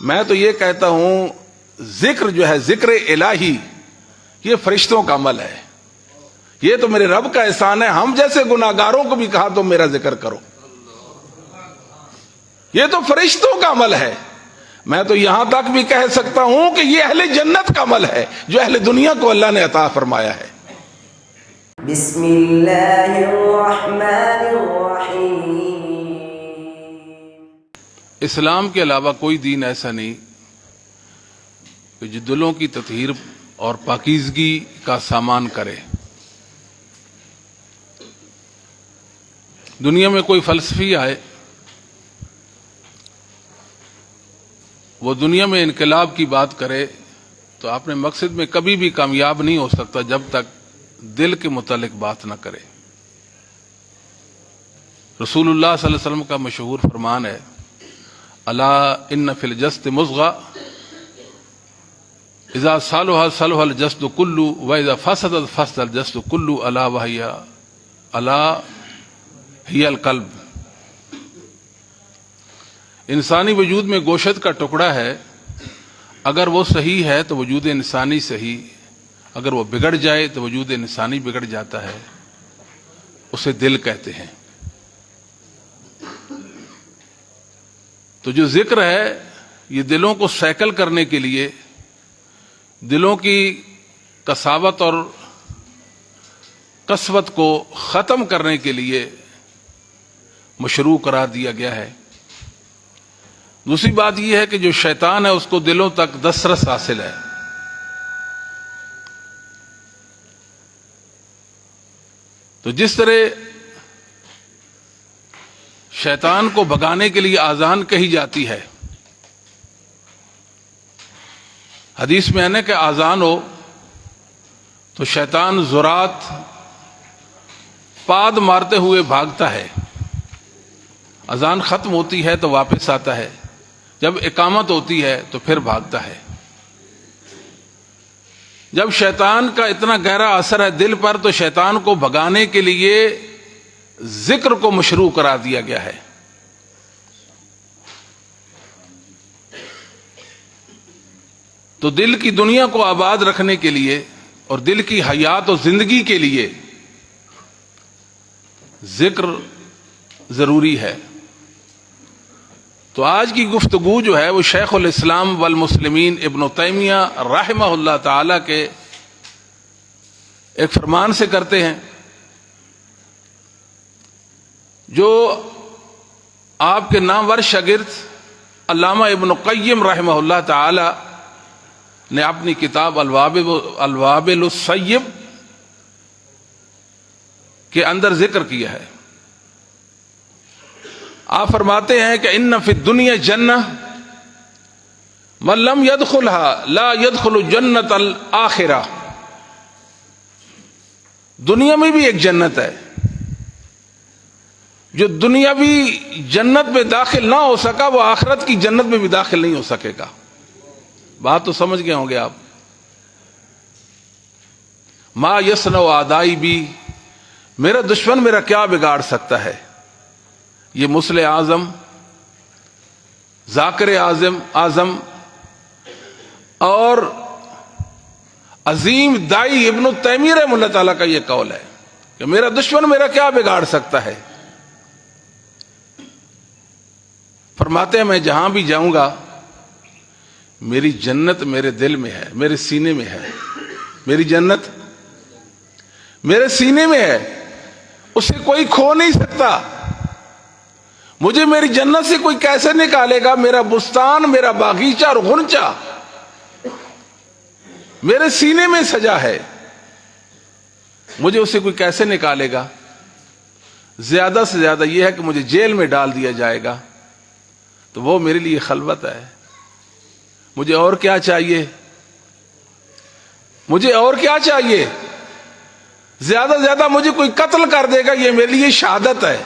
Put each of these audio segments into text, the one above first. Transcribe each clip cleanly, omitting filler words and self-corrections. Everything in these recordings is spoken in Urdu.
میں تو یہ کہتا ہوں ذکر جو ہے ذکر الہی یہ فرشتوں کا عمل ہے. یہ تو میرے رب کا احسان ہے. ہم جیسے گناہگاروں کو بھی کہا تو میرا ذکر کرو. یہ تو فرشتوں کا عمل ہے. میں تو یہاں تک بھی کہہ سکتا ہوں کہ یہ اہل جنت کا عمل ہے جو اہل دنیا کو اللہ نے عطا فرمایا ہے. بسم اللہ الرحمن الرحیم. اسلام کے علاوہ کوئی دین ایسا نہیں کہ جو دلوں کی تطہیر اور پاکیزگی کا سامان کرے. دنیا میں کوئی فلسفی آئے وہ دنیا میں انقلاب کی بات کرے تو اپنے مقصد میں کبھی بھی کامیاب نہیں ہو سکتا جب تک دل کے متعلق بات نہ کرے. رسول اللہ صلی اللہ علیہ وسلم کا مشہور فرمان ہے الا ان فی الجسد مضغہ اذا صلح صلح الجسد کلہ واذا فسد فسد الجسد کلہ الا ہی القلب. انسانی وجود میں گوشت کا ٹکڑا ہے. اگر وہ صحیح ہے تو وجود انسانی صحیح, اگر وہ بگڑ جائے تو وجود انسانی بگڑ جاتا ہے. اسے دل کہتے ہیں. تو جو ذکر ہے یہ دلوں کو سیکل کرنے کے لیے, دلوں کی کساوت اور قسوت کو ختم کرنے کے لیے مشروع قرار دیا گیا ہے. دوسری بات یہ ہے کہ جو شیطان ہے اس کو دلوں تک دسترس حاصل ہے. تو جس طرح شیطان کو بھگانے کے لیے آذان کہی جاتی ہے, حدیث میں ہے نا کہ آذان ہو تو شیطان زرات پاد مارتے ہوئے بھاگتا ہے. اذان ختم ہوتی ہے تو واپس آتا ہے, جب اقامت ہوتی ہے تو پھر بھاگتا ہے. جب شیطان کا اتنا گہرا اثر ہے دل پر تو شیطان کو بھگانے کے لیے ذکر کو مشروع قرار دیا گیا ہے. تو دل کی دنیا کو آباد رکھنے کے لیے اور دل کی حیات و زندگی کے لیے ذکر ضروری ہے. تو آج کی گفتگو جو ہے وہ شیخ الاسلام والمسلمین ابن تیمیہ رحمہ اللہ تعالی کے ایک فرمان سے کرتے ہیں جو آپ کے نامور شاگرد علامہ ابن قیم رحمہ اللہ تعالی نے اپنی کتاب الوابل الصیب کے اندر ذکر کیا ہے. آپ فرماتے ہیں کہ ان فی الدنیا جنہ من لم يدخلها لا يدخل جنت الآخرہ. دنیا میں بھی ایک جنت ہے. جو دنیاوی جنت میں داخل نہ ہو سکا وہ آخرت کی جنت میں بھی داخل نہیں ہو سکے گا. بات تو سمجھ گئے ہوں گے آپ. ما یصنع اعدائی بھی, میرا دشمن میرا کیا بگاڑ سکتا ہے. یہ مصلح اعظم, ذاکر اعظم اور عظیم دائی ابن تیمیہ رحمہ اللہ تعالیٰ کا یہ قول ہے کہ میرا دشمن میرا کیا بگاڑ سکتا ہے. فرماتے ہیں میں جہاں بھی جاؤں گا میری جنت میرے دل میں ہے, میرے سینے میں ہے. میری جنت میرے سینے میں ہے, اسے کوئی کھو نہیں سکتا. مجھے میری جنت سے کوئی کیسے نکالے گا. میرا بستان, میرا باغیچہ اور غنچہ میرے سینے میں سجا ہے, مجھے اسے کوئی کیسے نکالے گا. زیادہ سے زیادہ یہ ہے کہ مجھے جیل میں ڈال دیا جائے گا تو وہ میرے لیے خلوت ہے. مجھے اور کیا چاہیے, مجھے اور کیا چاہیے. زیادہ سے زیادہ مجھے کوئی قتل کر دے گا یہ میرے لیے شہادت ہے,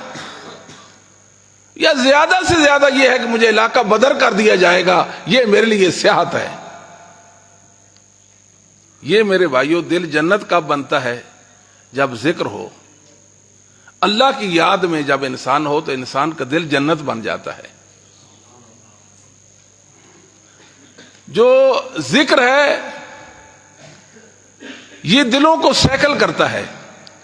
یا زیادہ سے زیادہ یہ ہے کہ مجھے علاقہ بدر کر دیا جائے گا یہ میرے لیے سیاحت ہے. یہ میرے بھائیوں دل جنت کب بنتا ہے جب ذکر ہو, اللہ کی یاد میں جب انسان ہو تو انسان کا دل جنت بن جاتا ہے. جو ذکر ہے یہ دلوں کو سیکل کرتا ہے.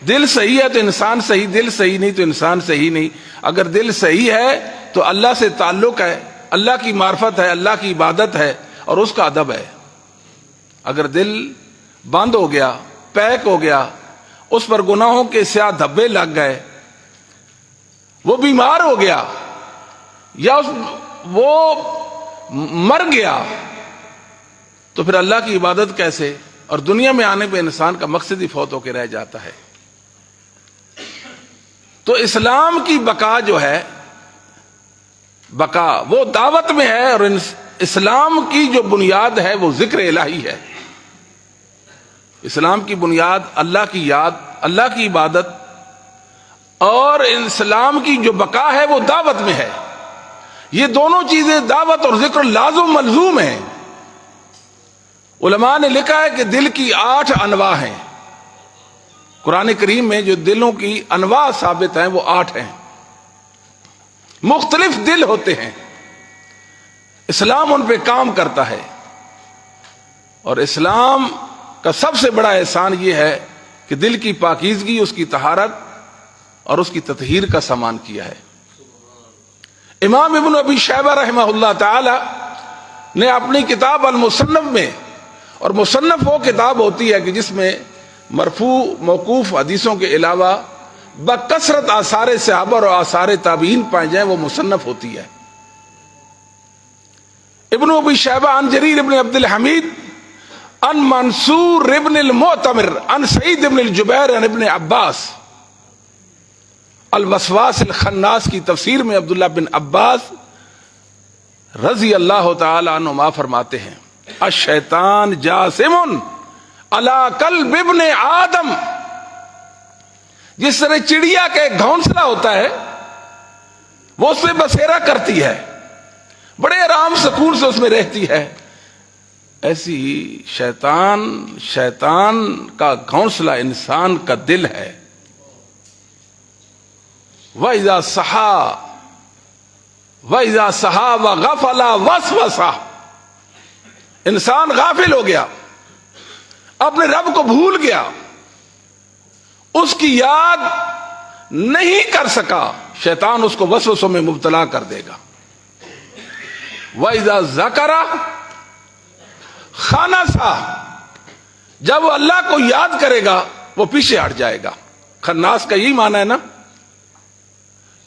دل صحیح ہے تو انسان صحیح، دل صحیح نہیں تو انسان صحیح نہیں. اگر دل صحیح ہے تو اللہ سے تعلق ہے، اللہ کی معرفت ہے، اللہ کی عبادت ہے اور اس کا ادب ہے. اگر دل بند ہو گیا، پیک ہو گیا، اس پر گناہوں کے سیاہ دھبے لگ گئے، وہ بیمار ہو گیا یا وہ مر گیا، تو پھر اللہ کی عبادت کیسے؟ اور دنیا میں آنے پہ انسان کا مقصد ہی فوت ہو کے رہ جاتا ہے. تو اسلام کی بقا جو ہے، بقا وہ دعوت میں ہے، اور اسلام کی جو بنیاد ہے وہ ذکر الہی ہے. اسلام کی بنیاد اللہ کی یاد، اللہ کی عبادت، اور اسلام کی جو بقا ہے وہ دعوت میں ہے. یہ دونوں چیزیں، دعوت اور ذکر، لازم ملزوم ہیں. علماء نے لکھا ہے کہ دل کی 8 انواع ہیں. قرآن کریم میں جو دلوں کی انواع ثابت ہیں وہ 8 ہیں. مختلف دل ہوتے ہیں، اسلام ان پہ کام کرتا ہے. اور اسلام کا سب سے بڑا احسان یہ ہے کہ دل کی پاکیزگی، اس کی طہارت اور اس کی تطہیر کا سامان کیا ہے. امام ابن ابی شیبہ رحمہ اللہ تعالی نے اپنی کتاب المصنف میں، اور مصنف وہ کتاب ہوتی ہے کہ جس میں مرفوع موقوف حدیثوں کے علاوہ بکثرت آثار صحابہ اور آثار تابعین پائے جائیں، وہ مصنف ہوتی ہے. ابن ابی شیبہ عن جریر ابن عبد الحمید عن منصور ابن المعتمر عن سعید ابن الجبیر عن ابن عباس. الوسواس الخناس کی تفسیر میں عبداللہ بن عباس رضی اللہ تعالی عنہما فرماتے ہیں، الشیطان جاسم علی قلب ابن آدم. جس طرح چڑیا کا ایک گھونسلہ ہوتا ہے، وہ اس میں بسیرا کرتی ہے، بڑے آرام سکون سے اس میں رہتی ہے، ایسی ہی شیطان کا گھونسلہ انسان کا دل ہے. وَإِذَا سَحَا وَغَفَلَ وَسْوَسَ. انسان غافل ہو گیا، اپنے رب کو بھول گیا، اس کی یاد نہیں کر سکا، شیطان اس کو وسوسوں میں مبتلا کر دے گا. وَإِذَا ذَكَرَ خَنَسَ. جب وہ اللہ کو یاد کرے گا وہ پیچھے ہٹ جائے گا. خناس کا یہی معنی ہے نا،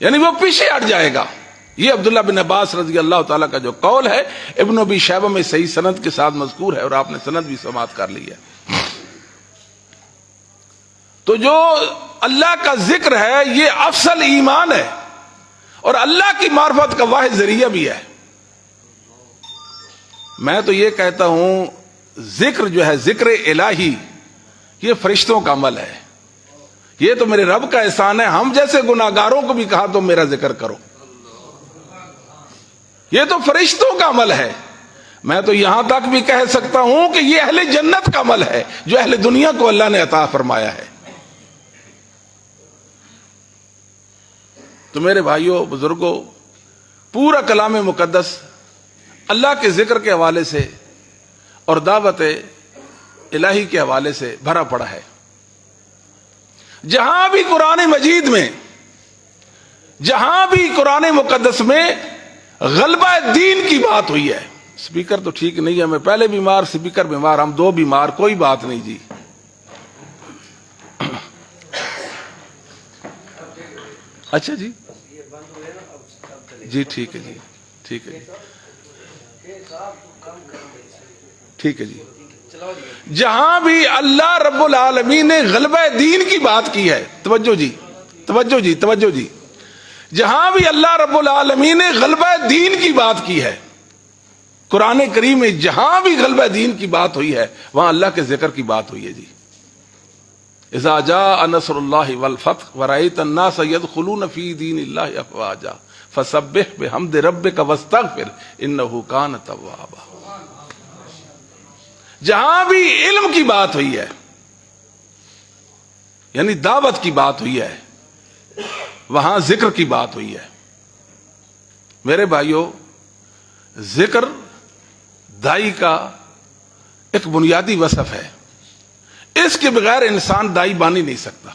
یعنی وہ پیچھے ہٹ جائے گا. یہ عبداللہ بن عباس رضی اللہ تعالیٰ کا جو قول ہے، ابن ابی شیبہ میں صحیح سند کے ساتھ مذکور ہے، اور آپ نے سند بھی سماعت کر لی ہے. تو جو اللہ کا ذکر ہے یہ افضل ایمان ہے، اور اللہ کی معرفت کا واحد ذریعہ بھی ہے. میں تو یہ کہتا ہوں ذکر جو ہے، ذکر الہی، یہ فرشتوں کا عمل ہے. یہ تو میرے رب کا احسان ہے. ہم جیسے گناہگاروں کو بھی کہا تم میرا ذکر کرو. یہ تو فرشتوں کا عمل ہے. میں تو یہاں تک بھی کہہ سکتا ہوں کہ یہ اہل جنت کا عمل ہے جو اہل دنیا کو اللہ نے عطا فرمایا ہے. تو میرے بھائیوں، بزرگوں، پورا کلام مقدس اللہ کے ذکر کے حوالے سے اور دعوت الہی کے حوالے سے بھرا پڑا ہے. جہاں بھی قرآن مجید میں، جہاں بھی قرآن مقدس میں غلبہ دین کی بات ہوئی ہے. سپیکر تو ٹھیک نہیں ہے، میں پہلے بیمار، سپیکر بیمار، ہم دو بیمار، کوئی بات نہیں جی. اچھا جی، جی ٹھیک ہے جی، ٹھیک ہے جی، ٹھیک ہے جی. جہاں بھی اللہ رب العالمین نے غلبہ دین کی بات کی ہے، توجہ جی، توجہ جی، توجہ جی، جہاں بھی اللہ رب العالمین نے غلبہ دین کی بات کی ہے، قرآن کریم میں جہاں بھی غلبہ دین کی بات ہوئی ہے وہاں اللہ کے ذکر کی بات ہوئی ہے جی. اذا جاء نصر اللہ والفتح ورأیت الناس يدخلون فی دین اللہ افواجا فسبح بحمد ربک واستغفر انہ کان توابا. جہاں بھی علم کی بات ہوئی ہے، یعنی دعوت کی بات ہوئی ہے، وہاں ذکر کی بات ہوئی ہے. میرے بھائیوں، ذکر دائی کا ایک بنیادی وصف ہے، اس کے بغیر انسان دائی بن ہی نہیں سکتا۔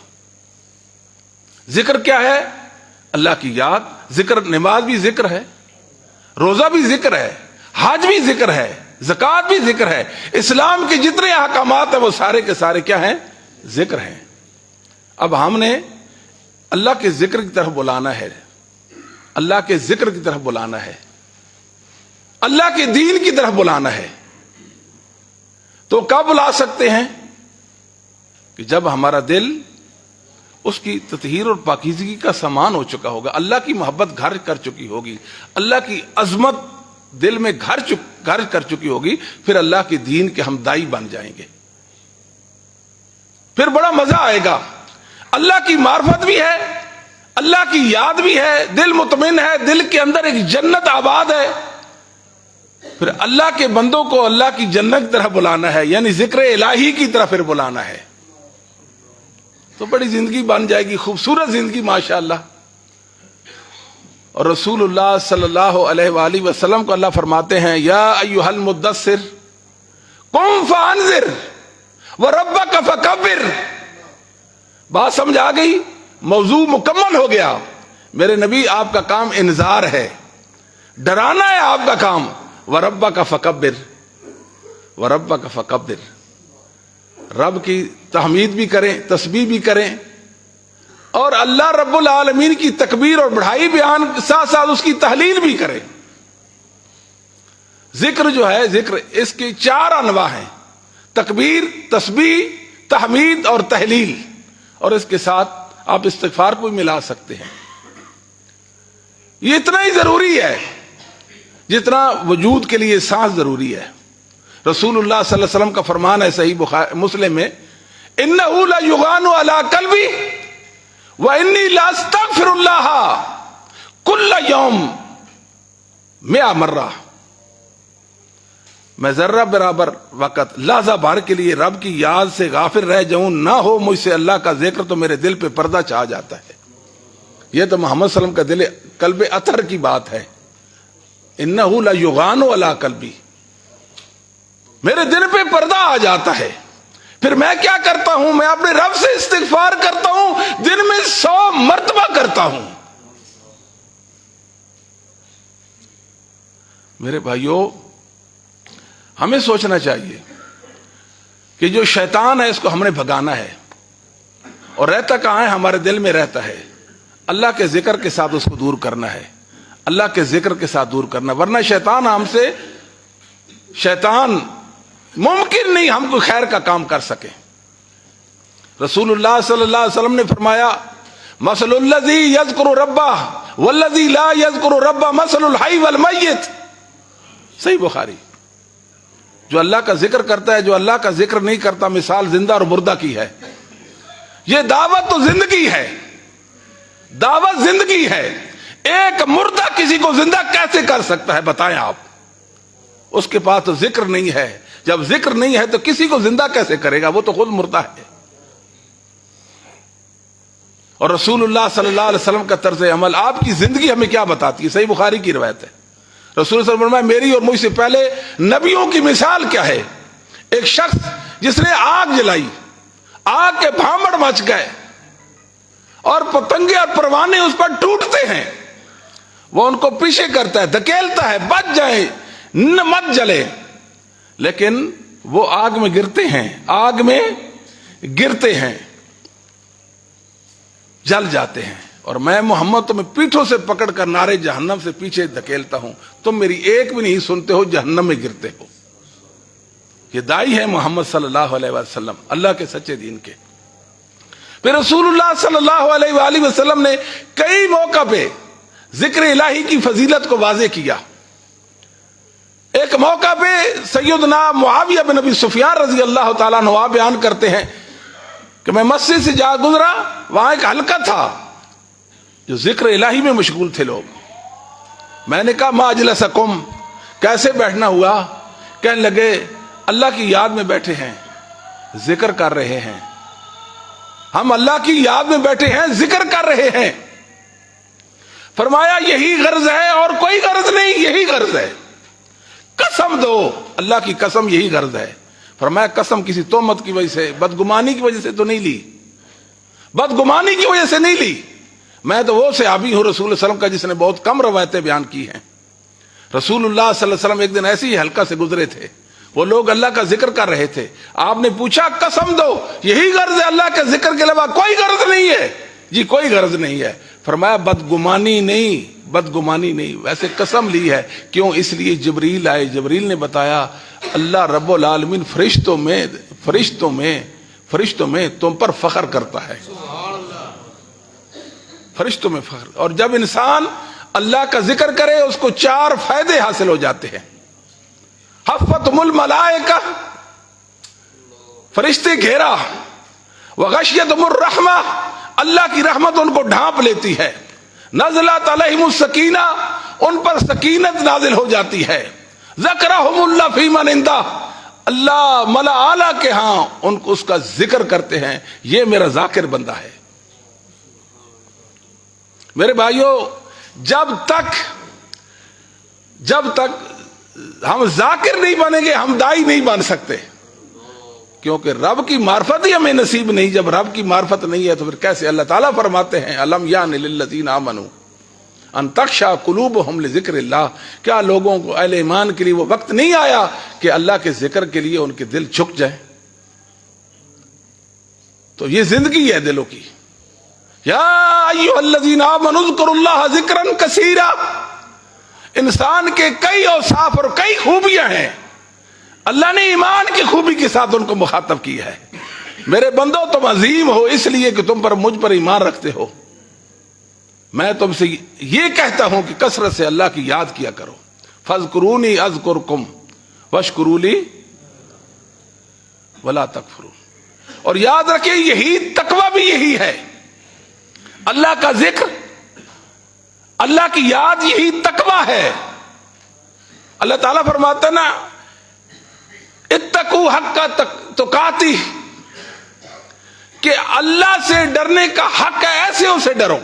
ذکر کیا ہے؟ اللہ کی یاد۔ ذکر نماز بھی ذکر ہے، روزہ بھی ذکر ہے، حج بھی ذکر ہے، زکوٰۃ بھی ذکر ہے، اسلام کے جتنے احکامات ہیں وہ سارے کے سارے کیا ہیں؟ ذکر ہیں۔ اب ہم نے اللہ کے ذکر کی طرف بلانا ہے، اللہ کے ذکر کی طرف بلانا ہے، اللہ کے دین کی طرف بلانا ہے۔ تو کب بلا سکتے ہیں؟ کہ جب ہمارا دل اس کی تطہیر اور پاکیزگی کا سامان ہو چکا ہوگا، اللہ کی محبت گھر کر چکی ہوگی، اللہ کی عظمت دل میں گھر کر چکی ہوگی، پھر اللہ کے دین کے ہم دائی بن جائیں گے، پھر بڑا مزہ آئے گا۔ اللہ کی معرفت بھی ہے، اللہ کی یاد بھی ہے، دل مطمئن ہے، دل کے اندر ایک جنت آباد ہے، پھر اللہ کے بندوں کو اللہ کی جنت کی طرف بلانا ہے، یعنی ذکر الہی کی طرف پھر بلانا ہے، تو بڑی زندگی بن جائے گی، خوبصورت زندگی ماشاءاللہ۔ اور رسول اللہ صلی اللہ علیہ وآلہ وسلم کو اللہ فرماتے ہیں یا ایھا المدثر قم فانذر وربک فکبر۔ بات سمجھ آ گئی؟ موضوع مکمل ہو گیا۔ میرے نبی آپ کا کام انذار ہے، ڈرانا ہے آپ کا کام۔ وربک فکبر، وربک فکبر، رب کی تحمید بھی کریں، تسبیح بھی کریں، اور اللہ رب العالمین کی تکبیر اور بڑھائی بیان ساتھ ساتھ اس کی تحلیل بھی کریں۔ ذکر جو ہے، ذکر اس کی 4 انواع ہیں، تکبیر، تسبیح، تحمید اور تحلیل، اور اس کے ساتھ آپ استغفار کو بھی ملا سکتے ہیں۔ یہ اتنا ہی ضروری ہے جتنا وجود کے لیے سانس ضروری ہے۔ رسول اللہ صلی اللہ علیہ وسلم کا فرمان ہے صحیح مسلم میں، انہ لیغان علی قلبی وانی لاستغفر اللہ کل یوم 100 مرہ۔ میں ذرہ برابر وقت لحظہ بھر کے لیے رب کی یاد سے غافل رہ جاؤں، نہ ہو مجھ سے اللہ کا ذکر، تو میرے دل پہ پردہ چھا جاتا ہے۔ یہ تو محمد صلی اللہ علیہ وسلم کا قلب اطہر کی بات ہے، انہ لیغان علی قلبی، میرے دل پہ پردہ آ جاتا ہے۔ پھر میں کیا کرتا ہوں؟ میں اپنے رب سے استغفار کرتا ہوں، دن میں 100 مرتبہ کرتا ہوں۔ میرے بھائیوں، ہمیں سوچنا چاہیے کہ جو شیطان ہے اس کو ہم نے بھگانا ہے، اور رہتا کہاں ہے؟ ہمارے دل میں رہتا ہے۔ اللہ کے ذکر کے ساتھ اس کو دور کرنا ہے، اللہ کے ذکر کے ساتھ دور کرنا، ورنہ شیطان ہم سے، شیطان ممکن نہیں ہم کو خیر کا کام کر سکے۔ رسول اللہ صلی اللہ علیہ وسلم نے فرمایا مثل الذی یذکر ربہ والذی لا یذکر ربہ مثل الحی والمیت، صحیح بخاری۔ جو اللہ کا ذکر کرتا ہے، جو اللہ کا ذکر نہیں کرتا، مثال زندہ اور مردہ کی ہے۔ یہ دعوت تو زندگی ہے، دعوت زندگی ہے۔ ایک مردہ کسی کو زندہ کیسے کر سکتا ہے بتائیں آپ؟ اس کے پاس تو ذکر نہیں ہے، جب ذکر نہیں ہے تو کسی کو زندہ کیسے کرے گا؟ وہ تو خود مردہ ہے۔ اور رسول اللہ صلی اللہ علیہ وسلم کا طرز عمل، آپ کی زندگی ہمیں کیا بتاتی ہے؟ صحیح بخاری کی روایت ہے، رسول صلی اللہ علیہ وسلم فرمایا میری اور مجھ سے پہلے نبیوں کی مثال کیا ہے؟ ایک شخص جس نے آگ جلائی، آگ کے بھانبڑ مچ گئے اور پتنگے اور پروانے اس پر ٹوٹتے ہیں، وہ ان کو پیچھے کرتا ہے، دھکیلتا ہے، بچ جائیں، مت جلے، لیکن وہ آگ میں گرتے ہیں، آگ میں گرتے ہیں، جل جاتے ہیں، اور میں محمد تمہیں پیٹھوں سے پکڑ کر نارے جہنم سے پیچھے دھکیلتا ہوں، تم میری ایک بھی نہیں سنتے ہو، جہنم میں گرتے ہو۔ یہ دائی ہے محمد صلی اللہ علیہ وسلم، اللہ کے سچے دین کے۔ پھر رسول اللہ صلی اللہ علیہ وآلہ وسلم نے کئی موقع پہ ذکر الہی کی فضیلت کو واضح کیا۔ ایک موقع پہ سیدنا معاویہ بن ابی سفیان رضی اللہ تعالیٰ عنہ بیان کرتے ہیں کہ میں مسجد سے جا گزرا، وہاں ایک حلقہ تھا جو ذکر الہی میں مشغول تھے لوگ۔ میں نے کہا ما اجلسکم، کیسے بیٹھنا ہوا؟ کہنے لگے اللہ کی یاد میں بیٹھے ہیں، ذکر کر رہے ہیں، ہم اللہ کی یاد میں بیٹھے ہیں، ذکر کر رہے ہیں۔ فرمایا یہی غرض ہے اور کوئی غرض نہیں، یہی غرض ہے۔ قسم دو، اللہ کی قسم یہی غرض ہے. فرمایا قسم کسی تہمت کی وجہ سے، بدگمانی کی وجہ سے تو نہیں لی، بدگمانی کی وجہ سے نہیں لی. میں تو وہ صحابی ہوں رسول اللہ صلی اللہ علیہ وسلم کا جس نے بہت کم روایتیں بیان کی ہیں. رسول اللہ صلی اللہ علیہ وسلم ایک دن ایسے ہی حلقہ سے گزرے تھے، وہ لوگ اللہ کا ذکر کر رہے تھے. آپ نے پوچھا قسم دو یہی غرض ہے، اللہ کے ذکر کے علاوہ کوئی غرض نہیں ہے؟ جی کوئی غرض نہیں ہے. فرمایا بدگمانی نہیں، بدگمانی نہیں، ویسے قسم لی ہے. کیوں؟ اس لیے جبریل آئے، جبریل نے بتایا اللہ رب العالمین فرشتوں میں تم پر فخر کرتا ہے، فرشتوں میں فخر. اور جب انسان اللہ کا ذکر کرے اس کو 4 فائدے حاصل ہو جاتے ہیں. حفتم الملائکہ، فرشتے گھیرا. وغشیتہم الرحمہ، اللہ کی رحمت ان کو ڈھانپ لیتی ہے. نزلت علیہم السکینہ، ان پر سکینت نازل ہو جاتی ہے. ذکرہم اللہ فی من عندہ، اللہ ملا اعلیٰ کے ہاں ان کو اس کا ذکر کرتے ہیں، یہ میرا ذاکر بندہ ہے. میرے بھائیوں، جب تک ہم ذاکر نہیں بنیں گے ہم دائی نہیں بن سکتے، کیونکہ رب کی معرفت ہی ہمیں نصیب نہیں. جب رب کی معرفت نہیں ہے تو پھر کیسے؟ اللہ تعالیٰ فرماتے ہیں الم یان للذین آمنوا ان تخشع قلوبہم لذکر اللہ، کیا لوگوں کو، اہل ایمان کے لیے وہ وقت نہیں آیا کہ اللہ کے ذکر کے لیے ان کے دل جھک جائیں؟ تو یہ زندگی ہے دلوں کی. یا ایھا الذین آمنوا اذکروا اللہ ذکرا کثیرا. انسان کے کئی اوصاف اور کئی خوبیاں ہیں، اللہ نے ایمان کی خوبی کے ساتھ ان کو مخاطب کیا ہے. میرے بندو تم عظیم ہو اس لیے کہ تم پر مجھ پر ایمان رکھتے ہو. میں تم سے یہ کہتا ہوں کہ کثرت سے اللہ کی یاد کیا کرو. فاذکرونی اذکرکم واشکروا لی ولا تکفرون. اور یاد رکھیں یہی تقوی بھی یہی ہے، اللہ کا ذکر، اللہ کی یاد، یہی تقوی ہے. اللہ تعالیٰ فرماتا نا اتقوا حق تقاتہ، کہ اللہ سے ڈرنے کا حق ہے، ایسے اسے ڈرو.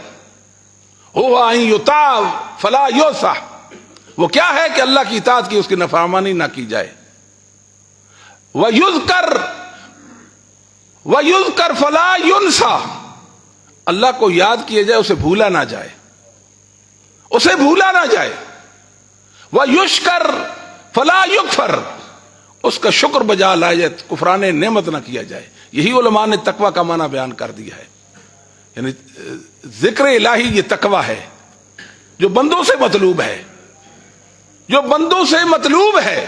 هو ان یطاع فلا یعصى، وہ کیا ہے کہ اللہ کی اطاعت کی، اس کی نافرمانی نہ کی جائے. وَيُذْكَرْ فَلَا يُنْسَى، اللہ کو یاد کیا جائے، اسے بھولا نہ جائے، اسے بھولا نہ جائے. وَيُشْكَرْ فَلَا يُكْفَرْ، اس کا شکر بجا لایا جائے، کفران نعمت نہ کیا جائے. یہی علماء نے تقوی کا معنی بیان کر دیا ہے. یعنی ذکر الہی یہ تقوی ہے جو بندوں سے مطلوب ہے، جو بندوں سے مطلوب ہے.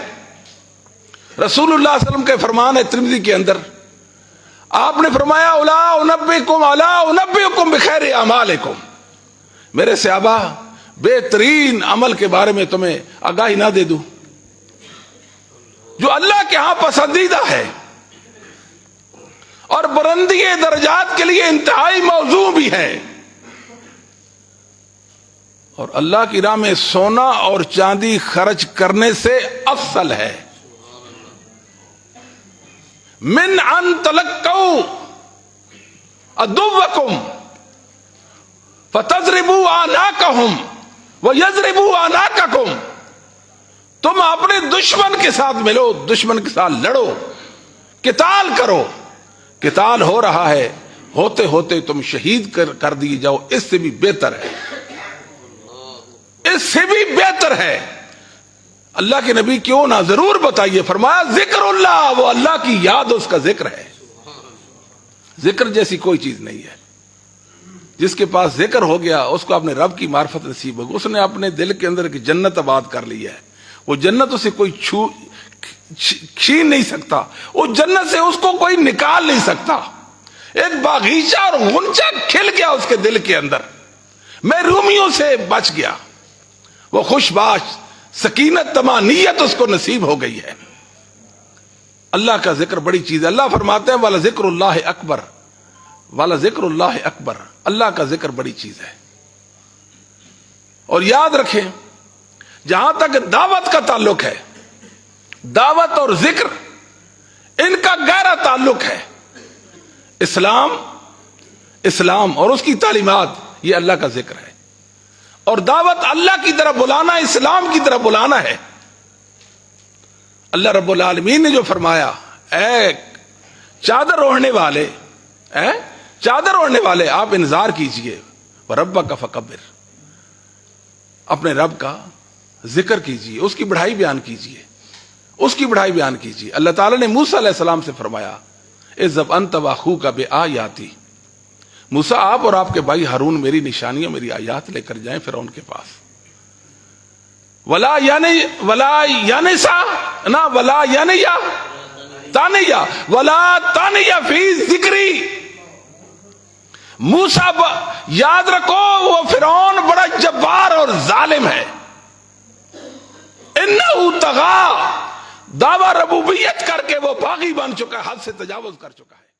رسول اللہ صلی اللہ علیہ وسلم کے فرمان ہے ترمذی کے اندر، آپ نے فرمایا الا انبئکم بخیر اعمالکم، میرے صحابہ بہترین عمل کے بارے میں تمہیں آگاہی نہ دے دوں جو اللہ کے ہاں پسندیدہ ہے اور بلندی درجات کے لیے انتہائی موضوع بھی ہے، اور اللہ کی راہ میں سونا اور چاندی خرچ کرنے سے افضل ہے. من ان تلقوا عدوکم فتضربوا اعناقهم ويضربوا اعناقکم، تم اپنے دشمن کے ساتھ ملو، دشمن کے ساتھ لڑو، قتال کرو. قتال ہو رہا ہے، ہوتے ہوتے تم شہید کر دیے جاؤ، اس سے بھی بہتر ہے، اس سے بھی بہتر ہے. اللہ کے نبی کیوں نہ، ضرور بتائیے. فرمایا ذکر اللہ، وہ اللہ کی یاد، اس کا ذکر ہے. ذکر جیسی کوئی چیز نہیں ہے. جس کے پاس ذکر ہو گیا اس کو اپنے رب کی معرفت نصیب ہوگی. اس نے اپنے دل کے اندر کی جنت آباد کر لی ہے. وہ جنت اسے کوئی چھین نہیں سکتا، وہ جنت سے اس کو کوئی نکال نہیں سکتا. ایک باغیچہ اور غنچہ کھل گیا اس کے دل کے اندر، محرومیوں سے بچ گیا، وہ خوش باش، سکینت، طمانینت اس کو نصیب ہو گئی ہے. اللہ کا ذکر بڑی چیز ہے. اللہ فرماتے ہیں والا ذکر اللہ اکبر، والا ذکر اللہ اکبر، اللہ کا ذکر بڑی چیز ہے. اور یاد رکھیں جہاں تک دعوت کا تعلق ہے، دعوت اور ذکر ان کا گہرا تعلق ہے. اسلام اور اس کی تعلیمات یہ اللہ کا ذکر ہے، اور دعوت اللہ کی طرف بلانا، اسلام کی طرف بلانا ہے. اللہ رب العالمین نے جو فرمایا، اے چادر اوڑھنے والے، چادر اوڑھنے والے آپ انذار کیجئے، وَرَبَّكَ فَكَبِّرْ، اپنے رب کا ذکر کیجئے، اس کی بڑائی بیان کیجئے، اس کی بڑائی بیان کیجئے۔ اللہ تعالیٰ نے موسیٰ علیہ السلام سے فرمایا اذهب انت واخوک بآیاتی، موسیٰ آپ اور آپ کے بھائی ہارون میری نشانیاں، میری آیات لے کر جائیں فرعون کے پاس۔ ولا یانسا نہ ولا یانیا تانیا ولا تانیا فی ذکری، موسیٰ یاد رکھو وہ فرعون بڑا جبار اور ظالم ہے، انہو طغا، دعوی ربوبیت کر کے وہ باغی بن چکا ہے، حد سے تجاوز کر چکا ہے۔